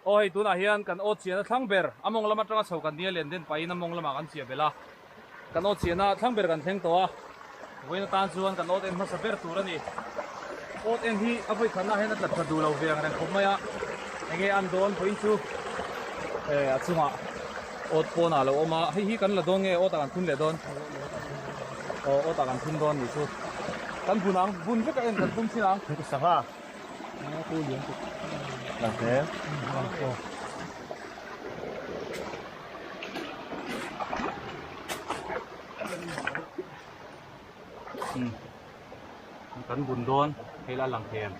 ôi tu na hiền kan ốt chiến thăng ber among lama trăng sầu kan dia liền đến pai na mong lama kan chia bela kan ốt chiến na thăng ber kan theng to với nó tan chuan kan ốt em mà saber tu ra ni ốt em hi avoi khana hen na tat du lo ve ang khom maya nghe an don point chu achunga ốt po na lo oma hi kan la don nge ốt kan thun le don ốt kan thun don ni chu kan bunang bun ve ka en kan thum sinang cái sao ha cô liền là thế kan bun don hay là lang thèm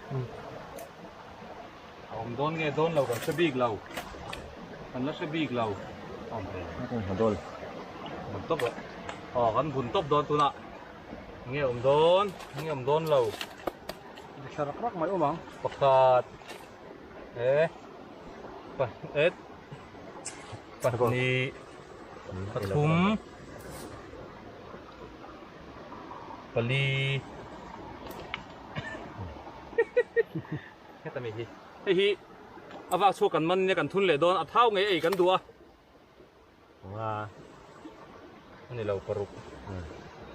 ông don nghe don lâu kan se big lâu kan la se big lâu ông thèm cũng hoàn đôi bun top kan bun top don tu na nghe ông don lâu sarak rak mai omang pakat ni pathum pali cái gì hi ava số kan man ne kan thun le don a thau nge ei kan dua à ani lo paruk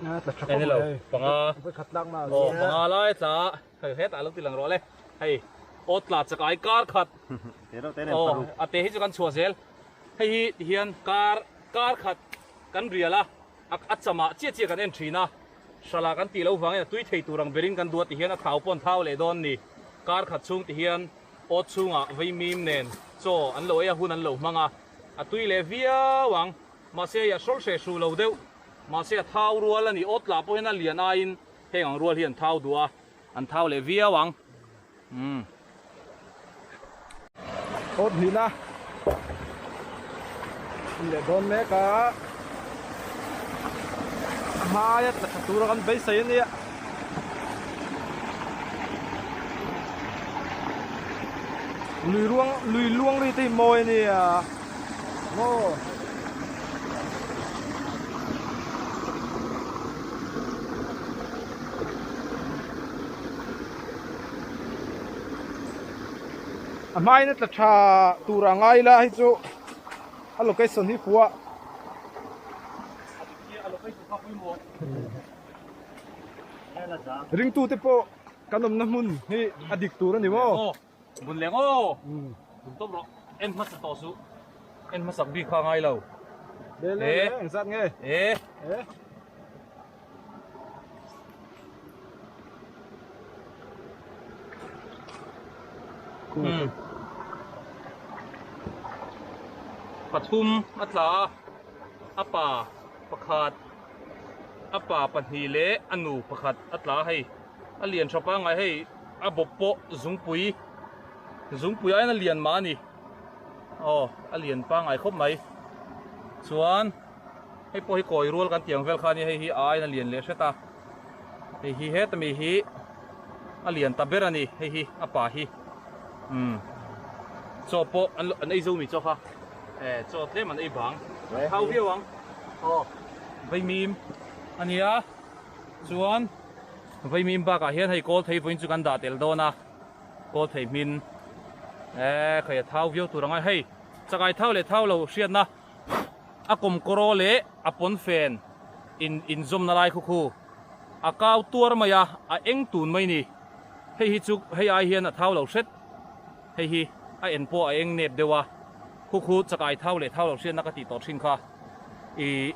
na ta ani lo panga với khát lăng mà panga lai ta hết à lúc ti lang ro le hay ot la chakai kar khat thế này phải ate hi chu kan chua sel hi hian kar khat kan riala achama chia kan en thina sala kan ti lo wang tui thei turang berin kan duat hian a thau pon thau le don ni kar khat chung ti hian ot chunga vei mim nen cho an lo ya hun an lo manga a tui le via wang ma se ya sol se su lo deu ma se thau rual ani ot la po hian a lian a in hengang rual hian thau dua an thau le via wang ốt hi na để đón mẹ cả mai á là tu ra con bay xây nè lùi luông đi tìm mồi nè ngô mai nó là trà tu ra ngay là hay chỗ location hi phua ring tu te po kanom na mun hi adik tu ra ni mo bun leng o bun top ro en ma sa to su en ma sak bi kha ngai lo để lên sát nghe pathum atla apa pakhat apa panhi le anu pakhat atla hei alian thapa ngai hei aboppo zungpui ai na lian ma ni alian pa ngai khop mai chuan hei po hi koi rul kan tiang vel khani hei hi ai na lian le seta hei hi het mi hi alian taberani hei hi apa hi cho po an ei zo mi cho kha cho tlem an ei bang hau via wang vei mim ania chuan vei mim ba ka hian hei kol thei point chu kan da tel dona kol thei min khaya thau view tu rangai hei chakai thau le thau lo hriat na akom koro le apon fen in zoom na lai khu akau tur maya a eng tun mai ni hei hi chu hei ai hian a thau lo hret hei hi a en po a eng nep dewa khu chakai thau le thau lo hriat na ka ti to thin kha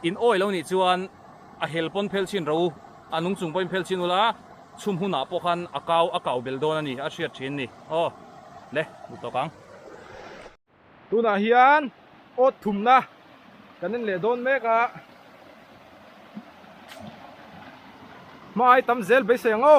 in oi lo ni chuan a helpon phel chin ro anung chung point phel chin ula chum huna po khan akau bel don ani a hriat thin ni le to kang tu na hian ốt thum na kanin le don me ka mai tam zel be sengo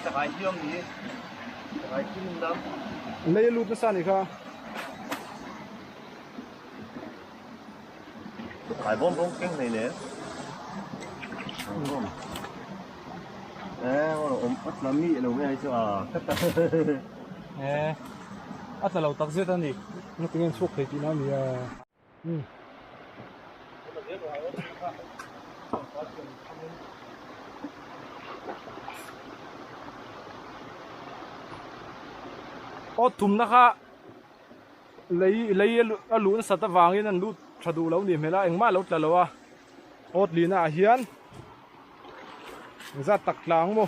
chakai hiom ni chakai kim dam lấy lụt nó sang đi kha Phải bom bom cái này nè. Bom. Ôm bắt lắm mị đâu nghe chưa? ta lâu tắc giết anh đi. nó tiếng suốt thì nó mi ô thùng nó khá lấy lúa sạt vàng ấy nên lúa chả đủ lâu niệm hết là anh mà lâu là lâu à ốt lì na hiền ra tắc láng mo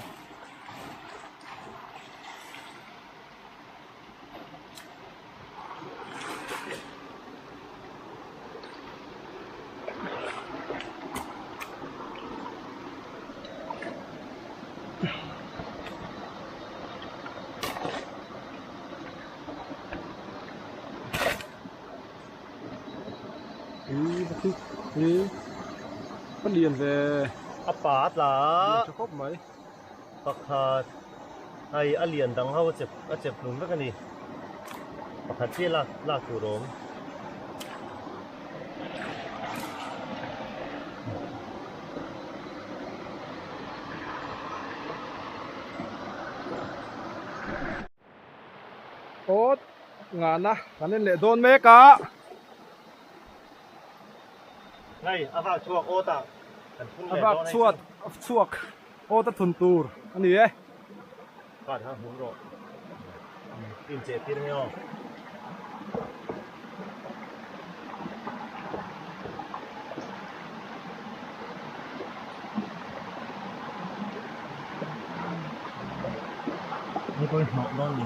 bắt liền về Apa là cho khóc mấy bậc hay alien đang hao chụp luôn cái này. Bậc chia là chủ động. ốt ngàn na nên lệ đôn mê cả Này, apa chuộc ô ta. bác chuột ô ta thuần tour anh ấy Còn ha muốn rồi. Tìm chế tiền nhau. Đây coi họ đón gì.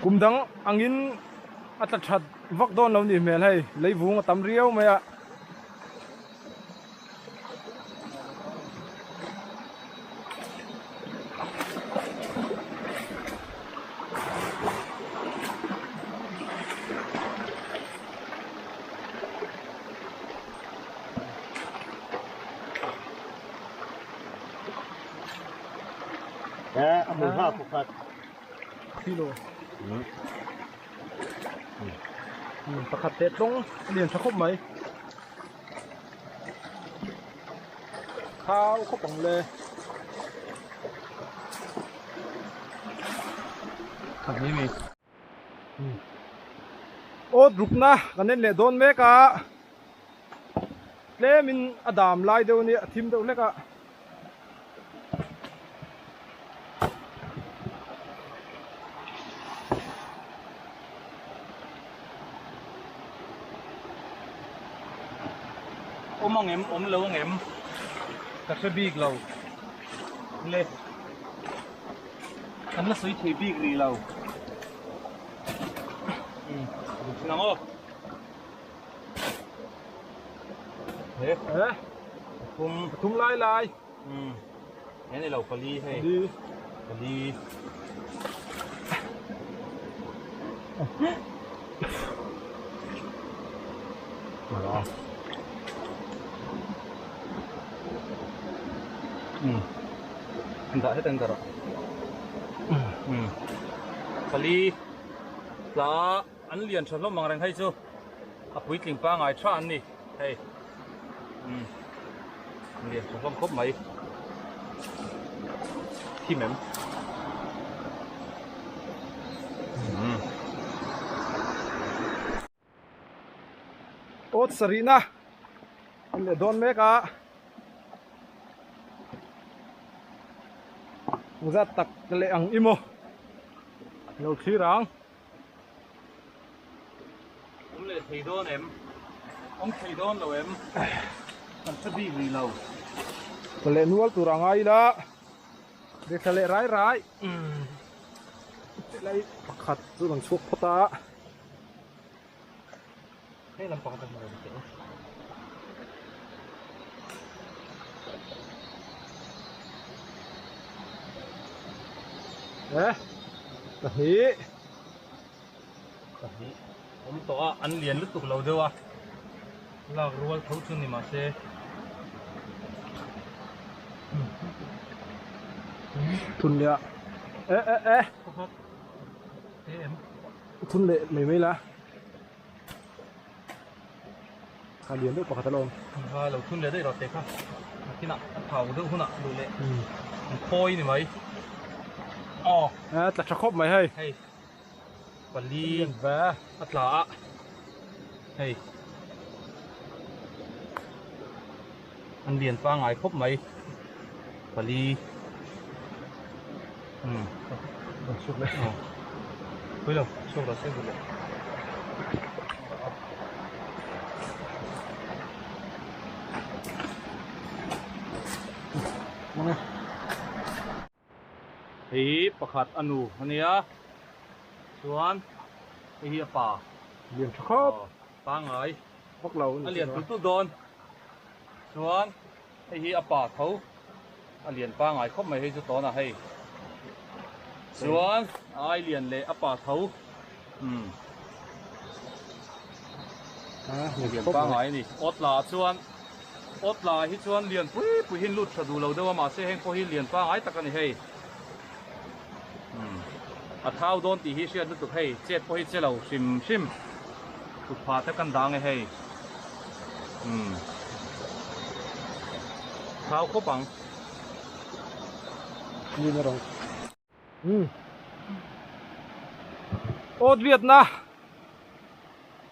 cùng đắng anh in at chặt vóc đòn lâu nhỉ mẹ hay lấy vuông tắm riêu mày ạ Mùi hoa phục thật. kiloตะขัดเตะตรงเรียนสักครบไหมข้าวข้าวปังเลยขัดนี้มีโอ้รุกนะกันเน้นเลยโดนเมกะเล่มินอดามไล่เดี๋ยวนี้ทีมเดี๋ยวเล็กอะÔng em ôm lâu em các cái big lâu lên anh nó suy thì big đi lâu nằm không thế thùng lai lai cái này lâu phải đi hay đi đó enggak hết enggak kali là anh liền chọn lắm mang rằng hay chưa à quý tình ba ngày cho anh đi hay liền chọn lắm khóc mấy thì mềm ốt Sarina anh để đón mấy cả ra tặc lệ ăn imo lâu khí ráng ông lệ thầy đón em ông thầy đón đâu em anh sẽ đi gì lâu lệ nuôi tụ răng ai đó để lệ rải rải lấy khát rồi bằng suốt phốt ta thế làm bao nhiêu mà được đấy đấy ông to anh liền lúc tục lâu đâu à là ruột thấu chân thì mà xe ทุนเนี่ยเอ๊ะเอ๊ะเอ๊ะ AM ทุนเละไม่ละขาเรียนด้วยปกติลม và lẩu thun lấy đây rồi tệ không cái nặng thảo đỡ không nặng đủ lệ khôi này mấy แต่จะครบไหมเฮ้ย hay quản เรี lý ยนแวะ bắt lạ hay ăn liền pha ngài khóc mấy quản lý สุดเลย với lẩu xong là sẽ đủ lệ มาไง thì bạc hạt ăn ủ anh nhá xuống thì hiệp bà เรียนจะครบ pha ngài พวกเรา anh liền tụt tụt đòn xuống thì hiệp bà thấu anh liền pha ngài khóc mấy hay cho to là hay xuống ai liền lệ bà thấu เรียน liền ครบ pha ngài nè ốt là xuống ốt là hít xuống liền bùi hin lút đủ lâu đâu mà sẽ hen có hin liền pha ngài tắc cái hay thao đón thì hít xuyên được hay chết có hít sẽ lâu sim sim tụt phá tới căn đá ngay hay thao khóc bằng ยืนในรองโอ๊ตเวียดนะ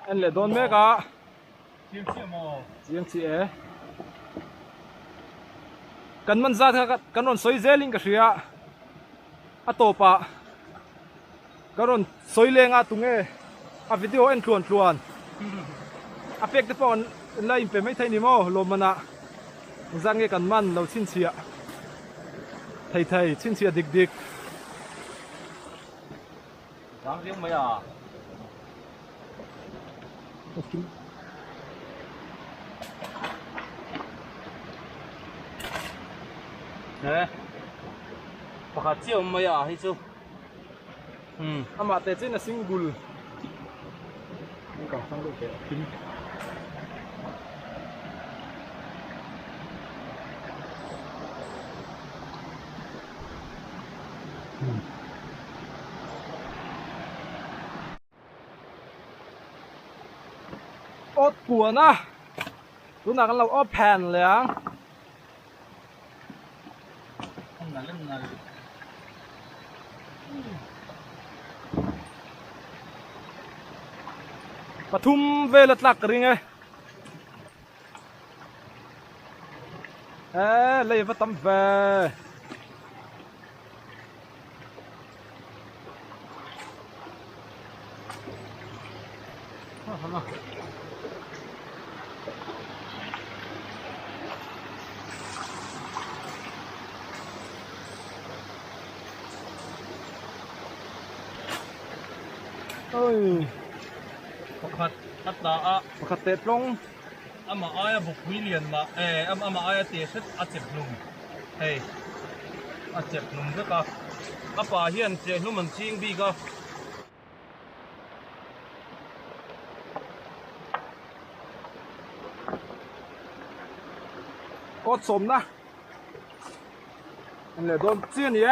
อันเละโดนเมกะ chiêm chiêm mò เสียงเสียกันมันซาทกันนนสอยเจลิงกะเสียอะโตปะกันนนสอยเลงอะตุงเออะวิดีโอเอ็นชวนอะเป็กตะปอนไล่ไปไม่ไทยนี่มอลมมันอะจังเงกันมันเราชินเสียไทยชินเสียดิก dáng riêng mấy à nè bạc hạt chiêu mấy à hay chưa à mà tệ trên là single còn sang được cái kính ốt của na lúc nào con lẩu ốp phènเลยอ่ะ không là lên làปทุมเวลหลักริงไงเลยว่าตั้มเวเอ้ย bạc hạt bắt đã ปกติลง mà ai buộc quý liền mà mà ai tiền xuất chụp lùng hey chụp lùng rất cả bà hiện tiền lúc mình chiên đi cơ กดสมนะอันเลยโดนเสี้ยนนี่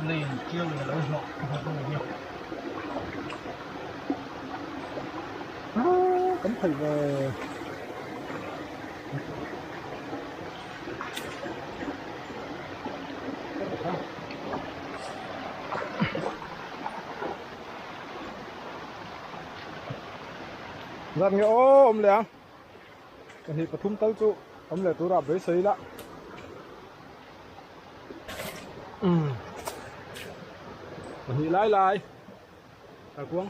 liền chiêu là đâu họ không nhiều tấm thầy về rằng ô ông lẹng cái này thum tới chú ông lẹng tôi làm với xây đó cái này lái lại phải cuống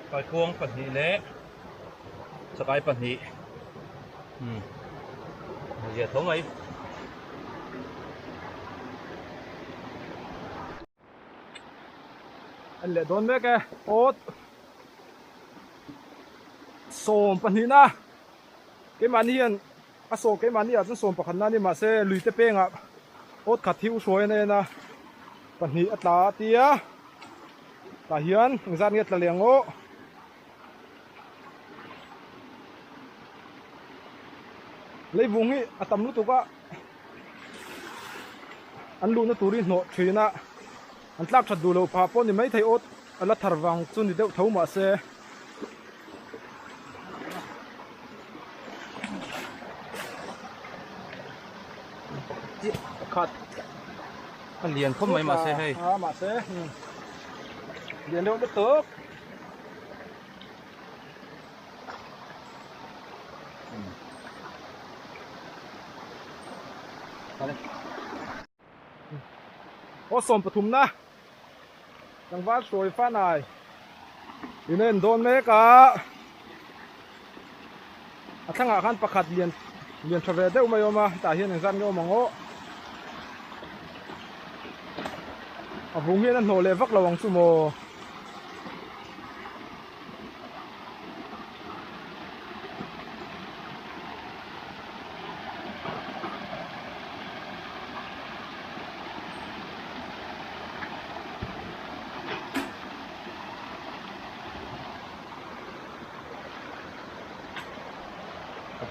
phải cuông phần nhị lẽ cho cái phần nhị giờ thống ấy anh lệ đón mấy cái ốt sôm phần nhị na cái màn hiền à sôm cái màn hiền chân sôm bạc na đi mà sẽ lùi tới beng à ốt khát thiêu suối này na phần nhị ắt lá tia ta hian zan nge tlalengo leivung hi atam lu tuka an lu na turi no thina an tlak that du lo pa pon ni mai thei ot ala tharwang chu ni deuh thoma se khatมันเรียนเข้าไม่มาเซ่ให้ มาเซ่เรียนเร็วเติบโอ้สมปทุมนะจังหวัดสวยฟ้านายอยู่ในโดนเมกะทั้งอาคารประคัดเรียนทะเลได้อุมาโยมาแต่เห็นอย่างนั้นก็มองโอ้vùng hierนั่นโหเลยวักระวังสุโม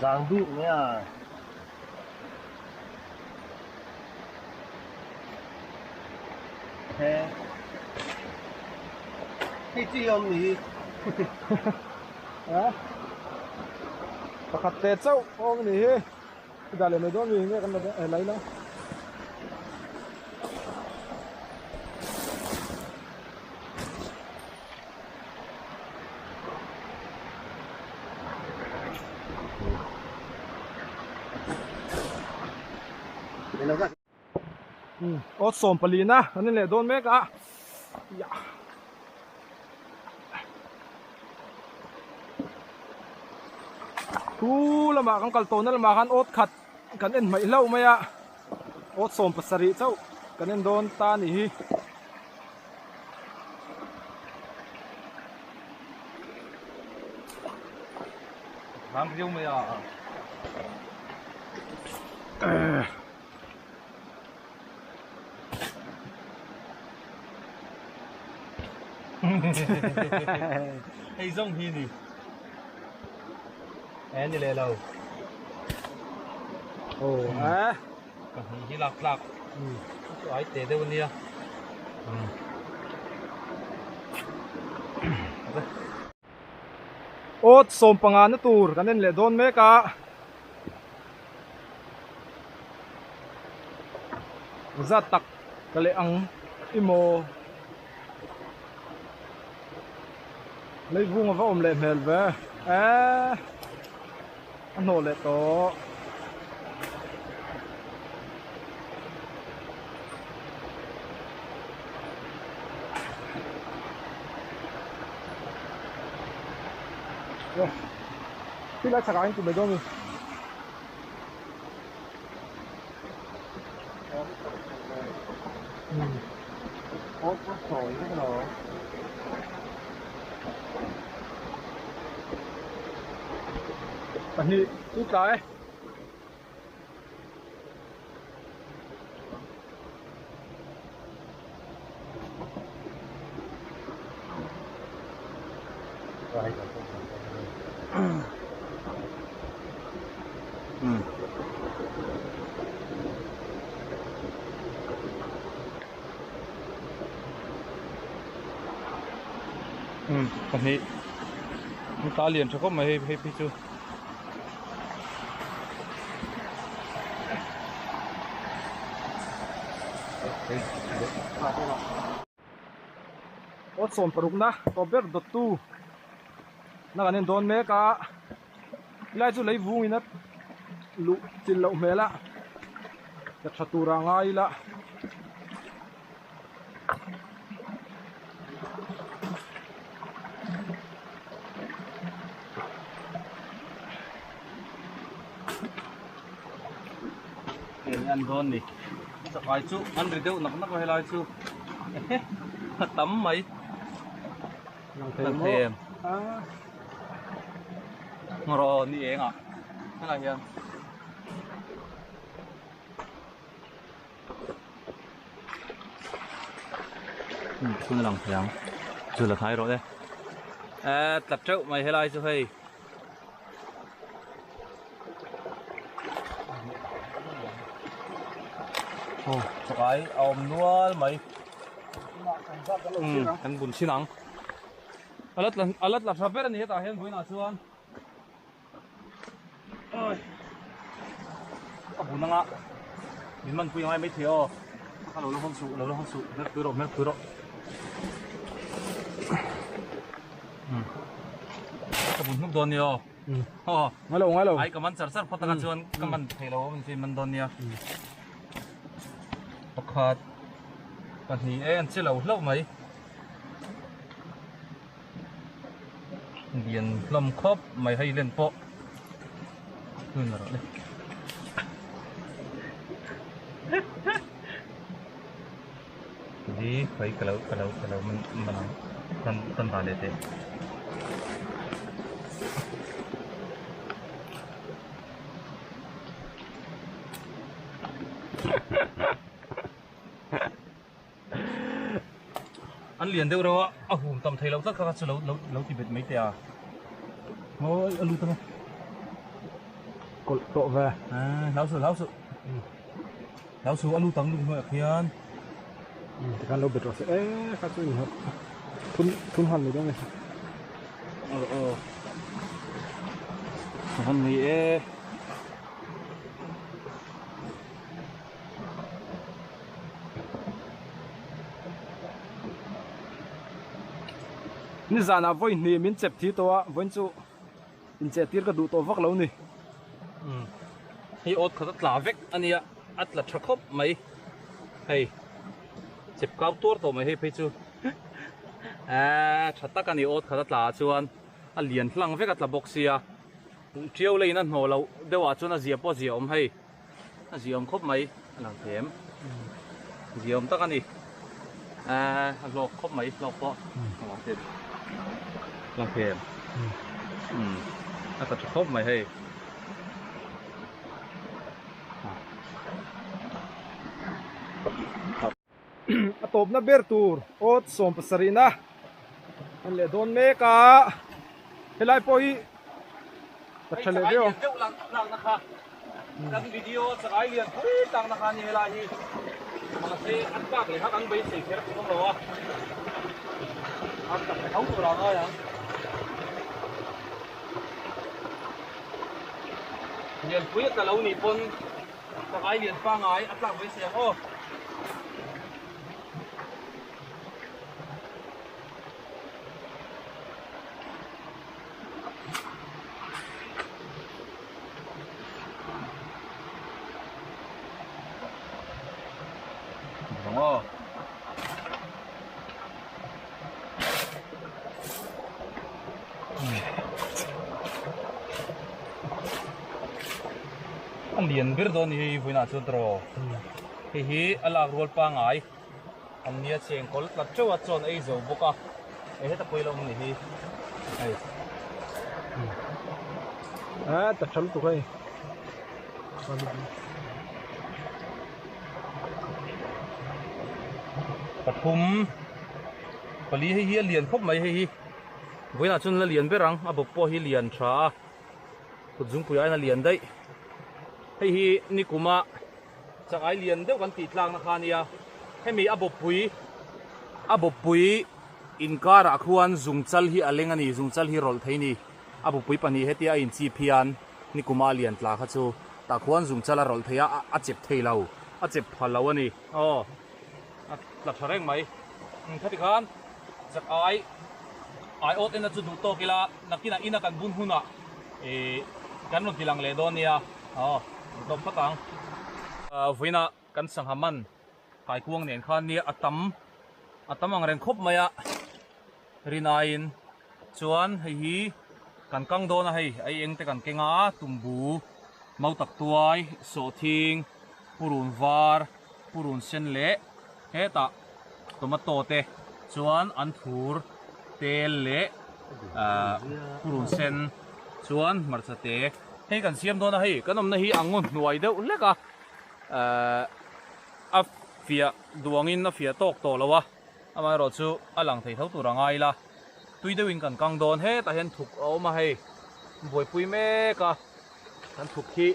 จางดุเนี่ยที่จียมนี้ประคัดเตะเจ้าโอ้นี่ด่าเลยไม่โดนมีเนี่ยกันเลยอะไรนะโอ้สมปลีนะนั่นแหละโดนเมกะทูละมากันกัลโตนั่นละมากันโอ๊ตขัดกันเอ็นไม่เล่าไม่อะโอ๊ตสมปัสริเจ้ากันเอ็นโดนตาหนีทางยุ่งไม่อ่ะไอ้ส่งที่นี่แอนนี่เลยเราโอ้กับที่หลักไอ้เตะได้วันนี้โอ๊ตสมปังงานนตูร์กันเล่นเลยโดนเมกะจัดตักกันเลยอังอิโมเลยวุ่งว่าอมเล่นเฮลเวอันโนเลโตที่รักษาการกูไม่ต้องมีโอ๊ตก็สวยนะเหรออันนี้ทุกสายอันนี้มีตาเหรียญเขาก็มาให้พี่จูโอ๊ตสมปรุกนะตัวเบิร์ดตู้นักเรียนโดนเมกะไล่จุดไล่วุ้งอินัดลุจิลละเมละจะชัตุรังไงละอันโดนนี่สบายจูอันเดียวนักเวลาจูตั้มไหมตั้งเทมรอนี่เองอ่ะอะไรเงี้ยคุณหลังเพียง chưa là thái rồi đấy tập trâu mày hay lại cho hay cho cái ôm luôn mày anh buồn xin nắng alat là sao biết anh hết à hết với nào chưa ơi buồn nắng á mình mang quy ngay mấy thiếu lâu lâu không sụ mất cứ rồi buồn không đồn nhiều ngay lâu ai cầm ăn sẵn sẵn phát tăng chuan cầm ăn thấy lâu mình xin mình đồn nhiều khát còn thì em chưa lâu mấy điền lâm khớp mày hay lên bộ hơn rồi đấy jadi baik kalau mình vào đây thế anh liền đâu đâu á hùm tầm thấy lâu rất khá lâu thì biết mấy tè ôi anh lưu tâm cột về lâu sự anh lưu tâm luôn rồi khiên kan lâu biệt rồi sẽ các thứ gì hết thun hoàn rồi đó này hoàn này ni zana voi ni min chep thi to voin chu in che tir ka du to vak lo ni hi ot khat tla vek ania atla thakop mai hei chep kau tur to mai hei pe chu thata kan ni ot khat tla chuan a lian hlang vek atla boxia triau lein an hno lo dewa chuan a zia po zia om hei a zia om khop mai alang them zia om tak ani a lok khop mai lok po lang them a ta khop mai hei atop na ber tur ot som pasarina an le don me ka helai po hi tachale deu lang na kha kan video sa ai lian pui tang na kha ni helai hi mga se an pak le hak ang bai sei kher ko lo a an ta thau tu ra ya lian pui ta lo ni pon sa ai lian pa ngai atlak bai se ho anh liền biết rồi thì vui nào chôn trò thì alak rol pa ngai anh nia cheng kol tlap chawa chon ei zo boka e heta poilom ni hi ai tachal tu kai pathum pali hi lian khop mai hi vui nào chôn la lian berang abop po hi lian tha kuzung pui ai na lian dai hi ni kuma chang ai lian deuh kan ti tlang na khania hemi abopui inkara khuan zungchal hi alenga ni zungchal hi rol theini abopui pani hetia in chi phian ni kuma lian tla kha chu ta khuan zungchala rol theia a chep theilo a chep phalo ani la thareng mai thati khan chak ai ot ena chu du to kila nakina ina kan bun huna kan no kilang le donia dom patang vina kan sanghaman kai kuang nen khan ni atam ang ren khop maya rinain chuan hi kan kang do na hei ai eng te kan kenga tumbu mau tak tuai so thing purun var purun sen le heta tomato te chuan an thur tel le purun sen chuan marcha te hei kan siam do na hei kanom na hi angon nuai deuh leka a fia duangin na fia tok to lawa ama ro chu alang thei tho tur angai la tui deuin kan kang don he ta hian thuk a awm a hei voi pui me ka kan thuk hi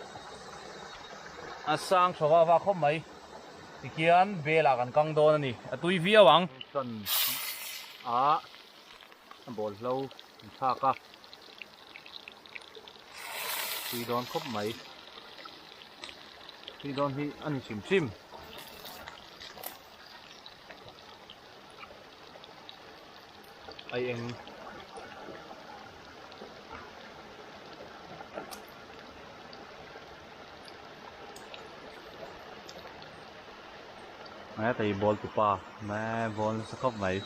a sang thawa wa khom mai tikian bela kan kang don ani a tui vi awang kan a bol lo tha ka tui don khop mai tui don hi ani sim sim ai em mẹ thì ball tụ pa mẹ ball sẽ khóc mày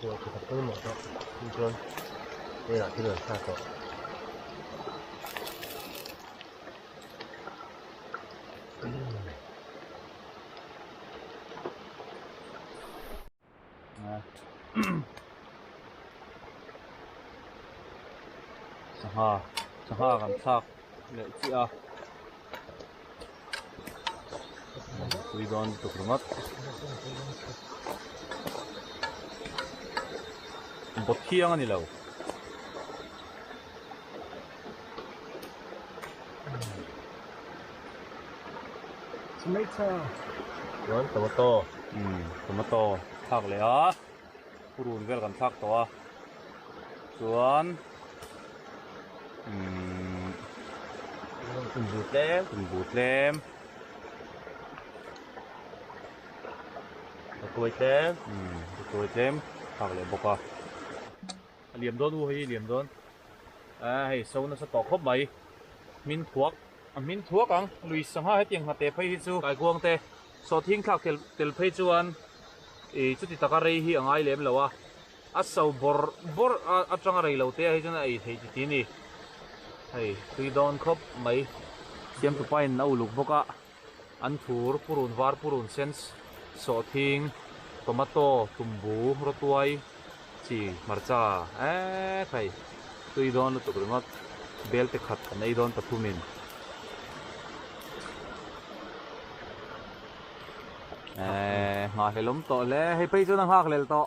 Của tập tôi một đó, đi luôn. Đây là cái đường xa rồi. Saha kan sak le chi a tui don tu krumat bot khiang ani lo Yon tomato thak le a purun vel kan thak to a chuan từng bút lem tôi lem thằng lại bọc à liềm đôn u hay liềm đôn hay sâu nó sẽ tỏ khớp mấy min thuốc ang lùi sang hai tiếng hạt tê phê chu cái guông tê so thiên khắc tel phê chuan chút thì takari hi ang ai lem lawa sâu bor trăng rầy lâu tê hay cho này thấy chỉ tí nè hay tùy don khớp mấy xem tụi bay nấu lục bốc á ăn thur purun var purun sens so thing tomato tumbu rotuai chỉ marcha thầy tùy don là tụi nó bel te khát cái này don pathumin ngà hay lắm to le hay bây giờ đang hạc lên to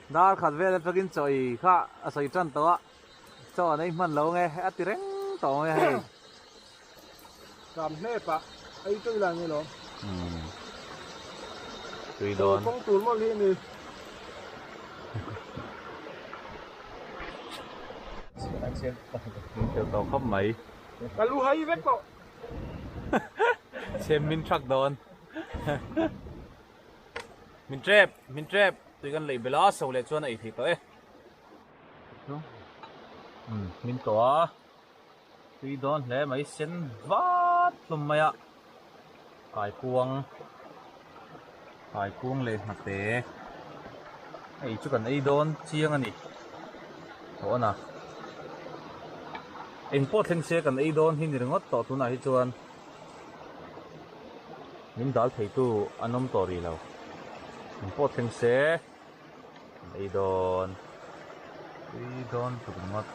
dar khát về là phải kinh chơi khá sấy chân to cho này mình lâu nghe ăn tì reng to nghe hay cảm nếp à ấy tôi là như đó tùy đòn không tốn một liên đi tiểu tàu khóc mấy cái lú hay vết cọ xem min truck đòn min trap tụi con lấy bela sầu lệ cho này thì tới min tỏa tùy đòn lẽ mấy sen vắt lùm mày ạ cài cuông lên mặt té ấy chú cần ấy đòn chiang anh thôi nè em pot theng xe cần ấy đòn hin được ngót tỏ tu này chuan min dal thấy tu anom tori lâu em pot theng xe ấy đòn tu ngót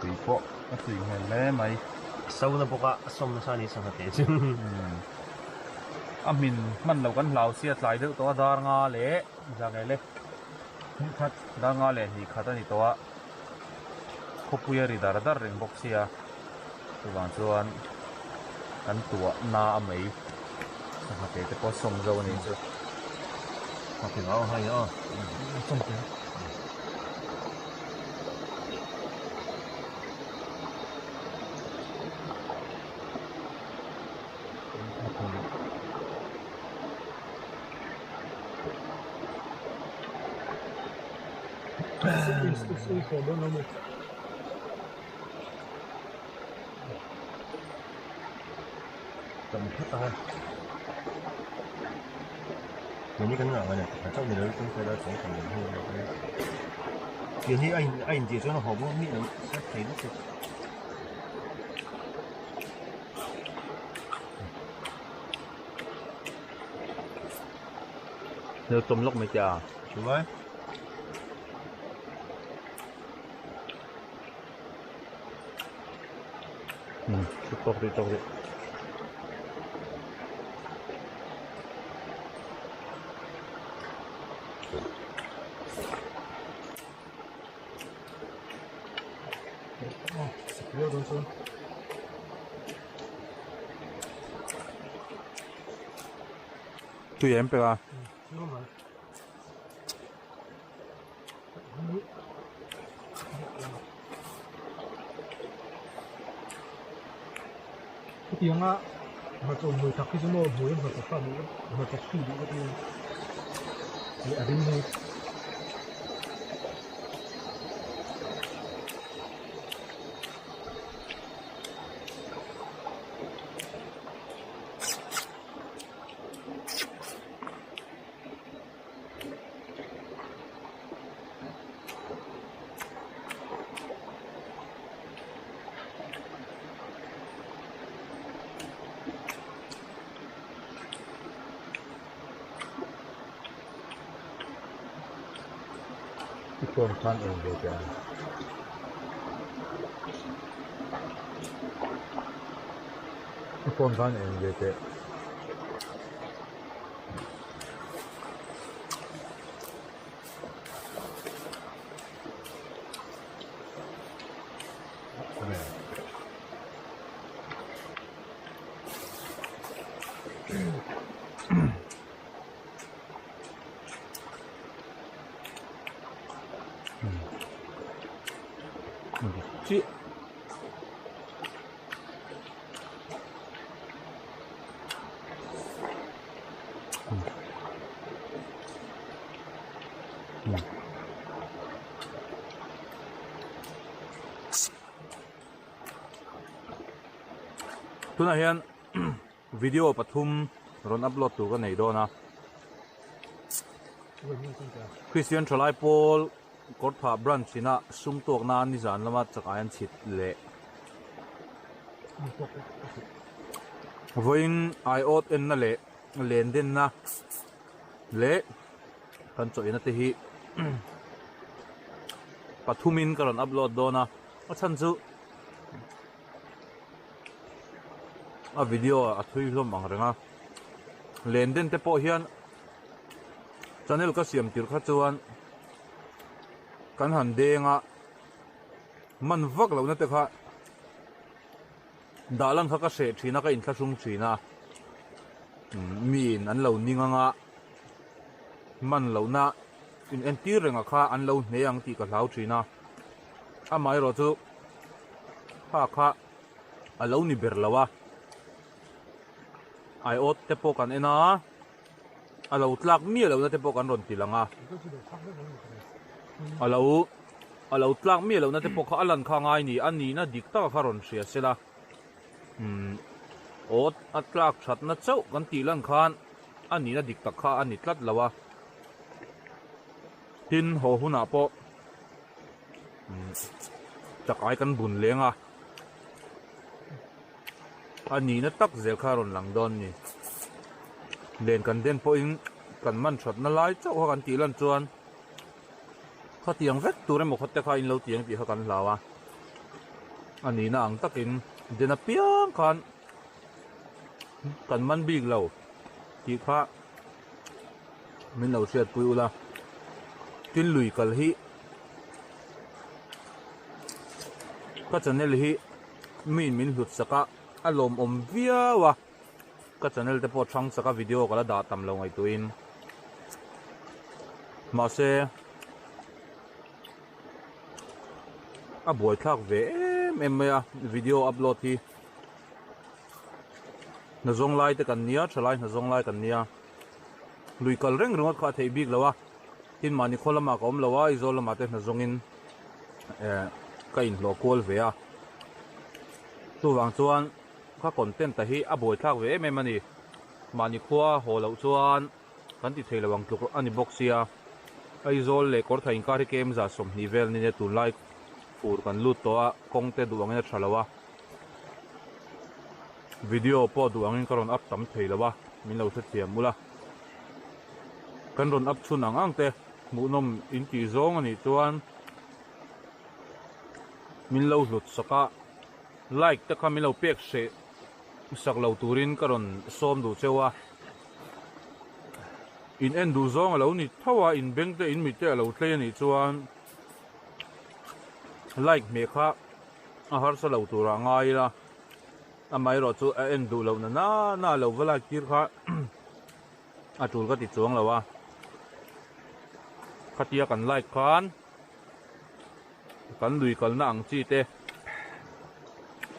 tùy po nó tùy hèn lẽ mày sâu nó bốc á xông nó sang đi sang hạt tê chứ mình lâuกันlao xiết lại đượcตัวdar nga lệ ra cái lệ khát dar nga lệ thì khát anhตัวkhopuya ri dar dar ring box sia tu bang chuan kan tua na amei sang hạt tê có sông dâu này chứ hạt tê áo hay đó không thế tầm thất ta những cái ngọn này trong này nó cũng phải là trong thành hơn rồi kiểu như anh chỉ cho nó hộp nó nghĩ nó sẽ thấy nó nếu tôm lóc mấy chả đúng rồi tốt đi tốt đi Vô đúng không? tùy em phải à Đúng rồi. Cái tiếng á mà trộn mùi thật cái mùi mùi mà thật phần mà thật khi bị cái tiếng để ở bên đây con khăn em về chả con khăn em về chả chị tu na hian video pathum ron upload tu ka nei do na Christian Cholai Paul Kortha branch ina sum tok na ni zan lama chakayan chit le voin iot en na le len den na le kan cho ina te hi pathumin karon upload do na a chan chu a video a thui hlom ang renga len den te po hian channel ka siam tir kha chuan kan han denga man vak lo na te kha dalang kha ka se thina ka in thlasung thina min an lo ninga nga man lo na in enti renga kha an lo hneang ti ka hlau thina a mai ro chu kha a lo ni ber lawa ai ot te po kan ena a lo tlak mi lo na te po kan ron tilanga a lo tlak mi lo na te po kha alan kha ngai ni ani na dik ta kha ron sia sela ot atlak that na chau kan ti lan khan ani na dik tak kha ani tlat lawa tin ho huna po chakai kan bun lenga ani na tak zel kha ron lang don ni len kan den po in kan man thot na lai chau ha kan ti lan chuan kha tiang vek tur mo khotte kha in lo tiang ti ha kan lawa ani na ang takin dena piang khan kan man big lo ti kha min lo siat pui ula tin lui kal hi ka channel hi min hlut saka alom om viawa ka channel te po thang saka video kala da tam lo ngai tuin ma se a boy thak ve em ya video upload hi na zong lai te kan nia thalai na zong lai kan nia lui kal reng rongot kha thei big lawa tin mani kholama kom lawa izolama te na zongin ka in lo kol ve a tu wang chuan kha content ta hi a boy thak ve em ani mani khwa ho lo chuan kan ti thei lawang tluk ani boxia aizol le kor thain ka ri kem za som ni vel ni ne tu like fur kan lut to a kong te duang ina thalawa video po duang in karon up tam thei lawa min lo the thiam mula kan ron up chun ang te mu nom in ti zong ani chuan min lo hlut saka like ta kha min lo pek se sak lo turin karon som du chewa in en du zong lo ni thawa in beng te in mi te lo tle ni chuan like me kha a har sa lo tura ngai la a mai ro chu a en du lo na lo wala kir kha a tul ka ti chuang lo wa khatia kan like khan kan lui kal na ang chi te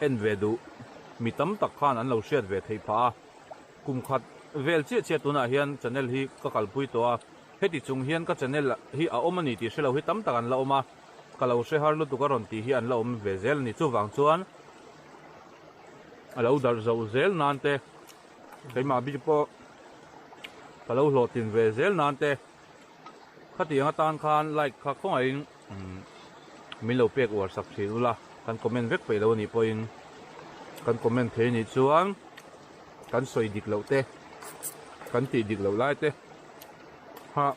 en ve du mi tam tak khan an lo hriat ve thei pha kum khat vel che tuna hian channel hi ka kalpui to a heti chung hian ka channel hi a omani ti shelo hi tam tak an la oma kalau she har lu tu ka ron ti hi an la om ve zel ni chu wang chuan alo dar zo zel nan te keima bi po kalau lo tin ve zel nan te khati ang tan khan like kha khong ain min lo pek war sak thi ula kan comment vek pe lo ni poin kan comment the ni chuan kan soi dik lo te kan ti dik lo lai te ha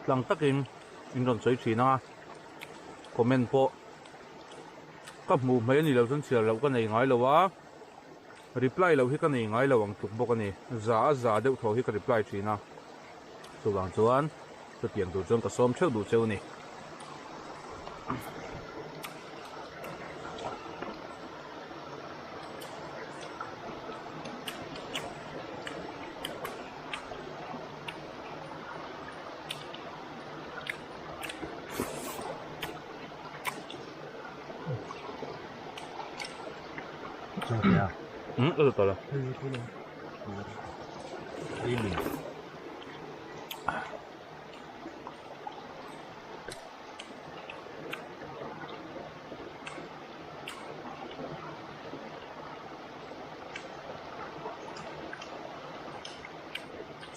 tlang takin in ron soi thina comment po ka mu mai ni lo chan chial lo ka nei ngai lo wa reply lo hi ka nei ngai lo ang tuk bok ani za deuh tho hi ka reply thina chu wang chuan chu tiang du chon ka som theu du cheu ni to la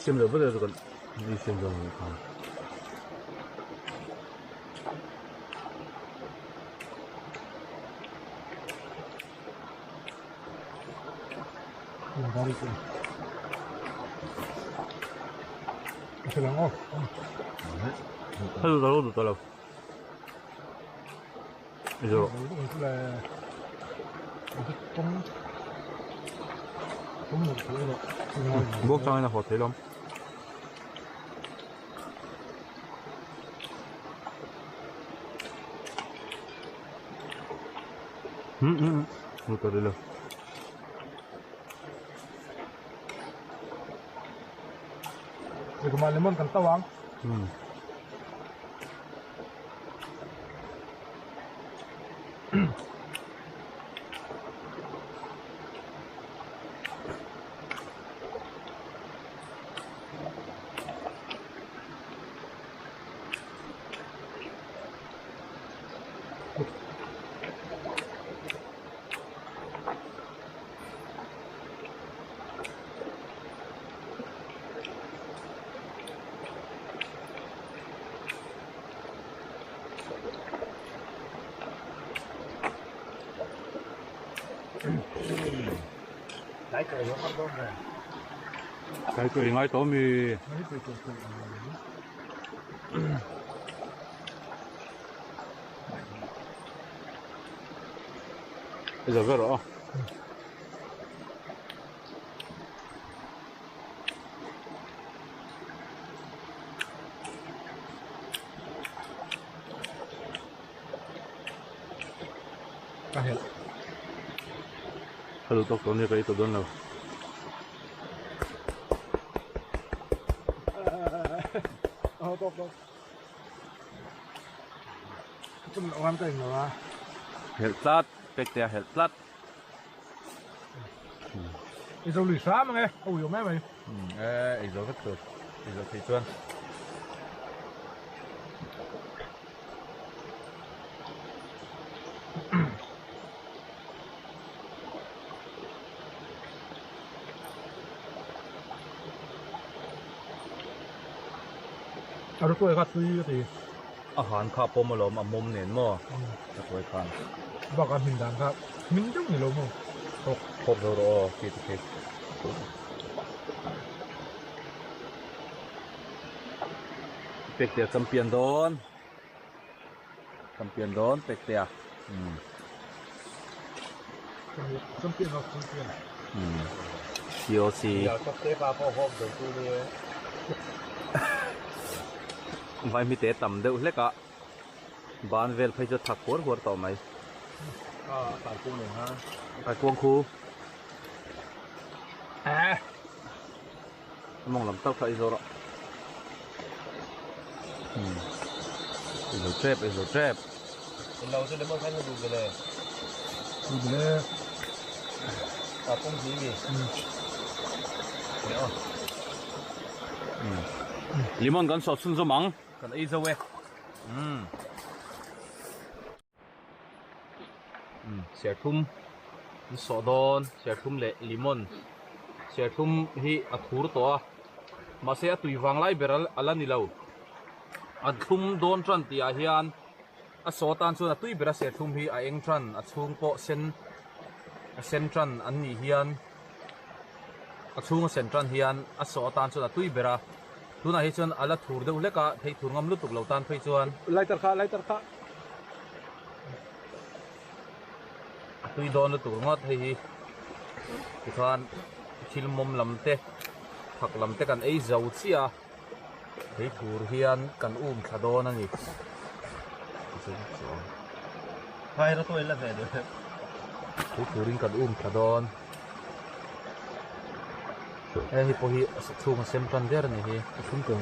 sim lo bele ko ni sim lo ni ka hello to la 이제 목장이나 호텔럼 모텔로 Jadi kemarin kan tawang. Cái cười ngay tối mi bây giờ về rồi Hello, doctor, ni kayo ito doon lang. Doctor. Ito na orang tayo na. Helt klart, begge er helt klart. Ito lì xá mà nghe, ôi dồi mẹ mày. Ito rất tốt, ito thị tuân. Ở đây có suy thì อาหารข้าวปมอลมมุมเนียนมั่วจะคอยทาน บอกกันมินดังครับมินจุ๊บนี่ลงมั้ง พบเราคิด เป็กเตียกำเปลี่ยนโดนเป็กเตียSampian of sampian. TOC Ya, tak te pa po hop do tu ni. ไว้มีเตะต่ำเดือดเล็กอะบ้านเวลไปจะถักหัวต่อไหม Ta ku ni ha. ไปกวงคูมองลำเต้าใครโซระอิโซเทรป เราจะได้มาคันดูกันเลยดูเลยตาปุ้งสีนี่เนี่ยลิมอนกันสดสุนสมังกันอีโซเวเสียทุ่มสอดอนเสียทุ่มเละลิมอนเสียทุ่มฮีอัดหูตัวมาเสียตุยฟังไล่เบรัลอัลนี่เราอัดทุ่มโดนทรันตีอาเฮียนอัดโซตันส่วนตุยเบรัเสียทุ่มฮีอาเองทรันอัดช่วงโปเซนทรันอันนี้เฮียนอัดช่วงเซนทรันเฮียนอัดโซตันส่วนตุยเบรัทุนอาเฮียนอัลทูร์เดอุเล็กะเททูร์งำลุตุกเหล่าตันไปส่วน Lighter ka. ตุยโดนตุกงอดเฮีทุกท่านชิลมุมลำเตะผักลำเตะกันไอ้เจ้าเสียเฮ้ยทูร์เฮียนกันขดอนนั่นนี่ Hai ra to illa fe de. เฮ้ยทูริงกันขดอนเฮ้ยพอฮีทุ่มเซมตันเดอร์นี่เฮ้ยทุ่มตรง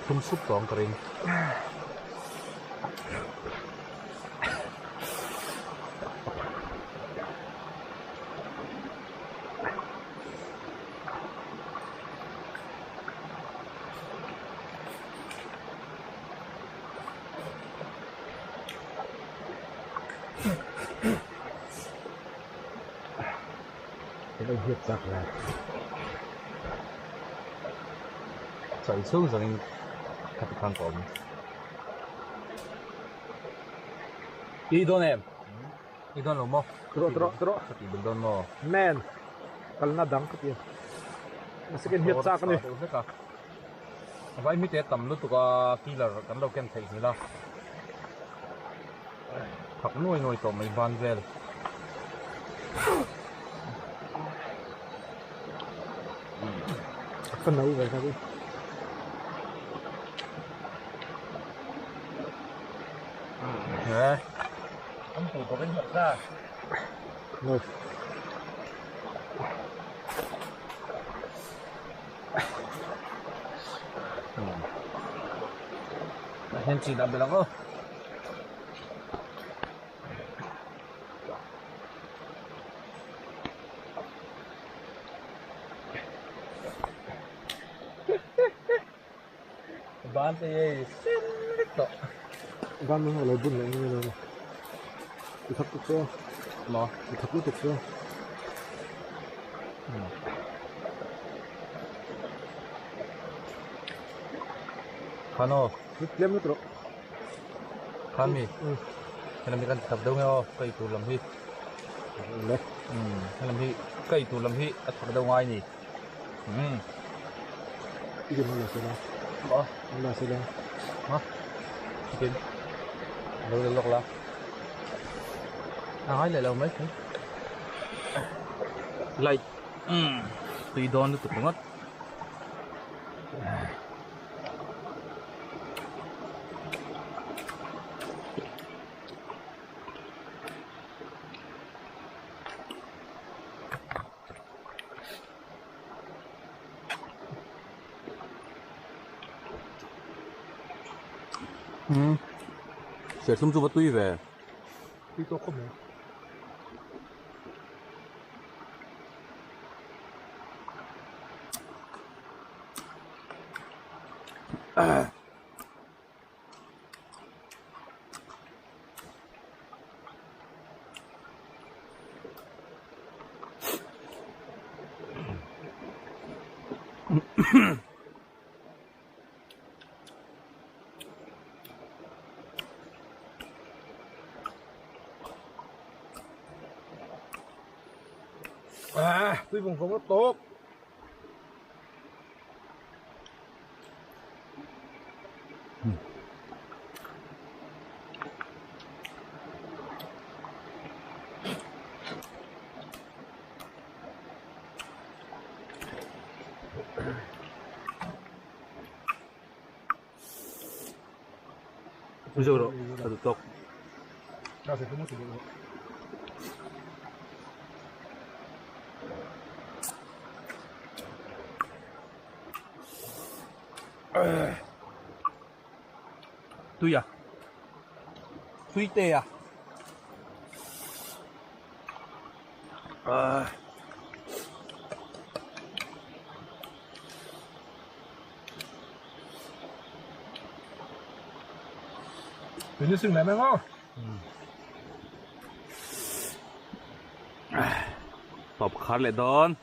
ทุ่มซุปตองกระริงCái hiệp giặc là ใส่ช่วงสังขัดขันผมอีโดนเอ็มอีโดนหรือมั้ง Tro. สติบุลโดนมั้ง Man. Kal na dang ka tiyan. Masikin hiệp giặc ni. Vậy mi té tầm lúc tụi kia là cắn đầu ken thấy gì đâu thật nuôi tổ mấy van về Phần nấu vậy sao đi. nè Ông chủ có cái hiệp ra. Rồi. hen chỉ làm được lắm không Bán thì xin to. Bán nó là bún này như nào. Thì thấp chút xíu. nó Thì thấp chút xíu. khano Ít lem nữa. khan mi hay làm gì cần tập đâu nghe cây tủ làm hi Đấy. hay làm hi cây tủ làm hi tập đâu ngoài nhỉ Cái gì mà là sao đó. bỏ Là sao đó. hả kiếm đâu được lọc là nói lại lâu mấy cái lại tùy đòn được tụi ngất sẽ xung chu tùy về Tí tốt không nhỉ? Tuy vùng không rất tốt. Zoro, adu tok. Ra se tumo tumo. Tui à? Tui tê à? Tự nhiên sưng lại mấy ngon. Top khát lại đón.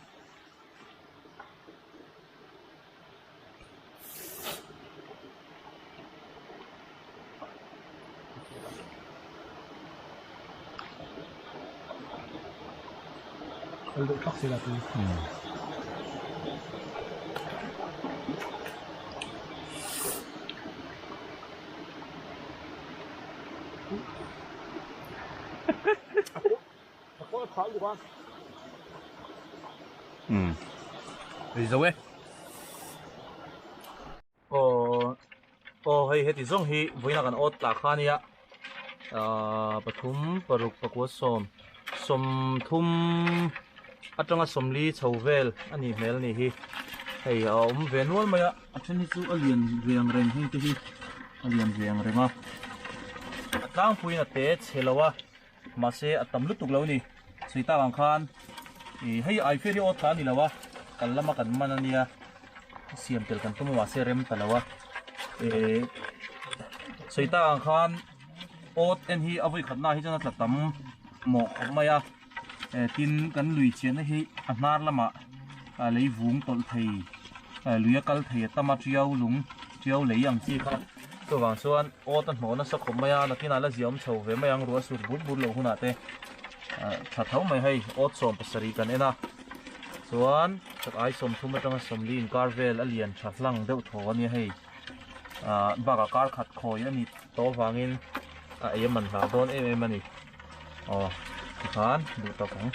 Độ khóc sẽ là từ. Có khó được không? Đi đâu ấy? Hey, hếtizong hi, với nàoกันot lạc khan ya. Pathum paruk pakwa som thum atanga somli chauvel ani mel ni hi. Hey, venwal maya achen hi chu alien riang reng hi te hi. Alien riang renga. Tlang puina te chelawa ma se atam lutuk lo ni. Sita ang khan hey ai feri ot khan ni lawa. Kalama kan manania. Siam tel kan tumu wa se rem talawa. Sita ang khan ot en hi avoi khatna hi chana tlatam mo maya tin kan lui chen hi anar lama lei vung tol thei luya kal thei tama triau lung triau lei ang chi kha to wang chuan ot an hmona sa khom maya nakina la ziom chho ve mayang ruwa sur bur bur lo huna te tha thau mai hei ot som pasari kan ena chuan tak ai som thuma tanga somlin karvel alian thlang deuh tho ani hei baga kar khat khoi ani to wangin ai man la don em ani khan du to kang